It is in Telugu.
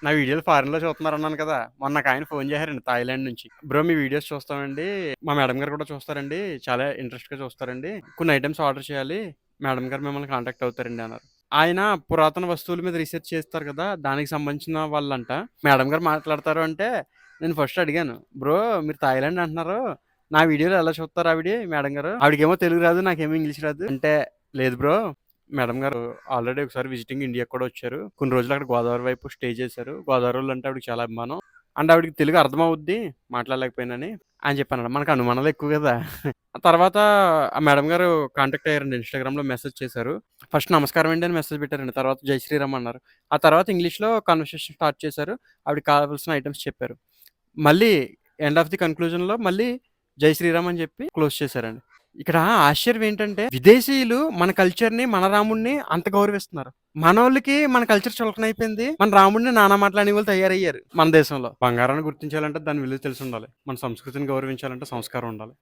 నా వీడియోలు ఫారెన్‌లో చూస్తున్నారన్నాను కదా! మొన్న ఒకాయన ఫోను చేశారండి థాయిలాండ్ నుంచి. బ్రో మీ వీడియోస్ చూస్తామండి. మా మేడం గారు కూడా చూస్తారండి. చాలా ఇంట్రెస్ట్‌గా చూస్తారండి. కొన్ని ఐటెమ్స్ ఆర్డర్ చేయాలి. మేడం గారు మిమ్మల్ని కాంటాక్ట్ అవుతారండి అన్నారు. ఆయన పురాతన వస్తువుల మీద రిసర్చ్ చేస్తారు కదా! దానికి సంబంధించిన వాళ్ళంట. మేడం గారు మాట్లాడతారు అంటే, నేను ఫస్ట్ అడిగాను. బ్రో మీరు థాయిలాండ్ అంటున్నారు. నా వీడియోలు ఎలా చూస్తారు ఆవిడ మేడం గారు? ఆవిడకేమో తెలుగు రాదు. నాకేమో ఇంగ్లీష్ రాదు. అంటే లేదు బ్రో మేడం గారు ఆల్రెడీ ఒకసారి విజిటింగ్ ఇండియాకి కూడా వచ్చారు. కొన్ని రోజులు అక్కడ గోదావరి వైపు స్టే చేశారు. గోదావరోళ్ళు అంటే ఆవిడకి చాలా అభిమానం. అండ్ ఆవిడకి తెలుగు అర్థమవుద్ది మాట్లాడలేకపోయినని అని చెప్పానన్నమాట. మనకు అనుమానాలు ఎక్కువ కదా! ఆ తర్వాత ఆ మేడం గారు కాంటాక్ట్ అయ్యారండి. ఇన్‌స్టాగ్రామ్‌లో మెసేజ్ చేశారు. ఫస్ట్ నమస్కారం అండి అని మెసేజ్ పెట్టారండి. తర్వాత జై శ్రీరామ్ అన్నారు. ఆ తర్వాత ఇంగ్లీష్‌లో కన్వర్సేషన్ స్టార్ట్ చేశారు. ఆవిడకి కావాల్సిన ఐటెమ్స్ చెప్పారు. మళ్ళీ ఎండ్ ఆఫ్ ది కన్క్లూజన్‌లో మళ్ళీ జై శ్రీరామ్ అని చెప్పి క్లోజ్ చేశారండి. ఇక్కడ ఆశ్చర్యం ఏంటంటే విదేశీయులు మన కల్చర్‌ని, మన రాముడిని అంత గౌరవిస్తున్నారు. మనోళ్ళకి మన కల్చర్ చులకనైపోయింది. మన రాముడిని నానా మాటలు అనేవాళ్ళు తయారయ్యారు మన దేశంలో. బంగారాన్ని గుర్తించాలంటే దాని విలువ తెలిసుండాలి. మన సంస్కృతిని గౌరవించాలంటే సంస్కారం ఉండాలి.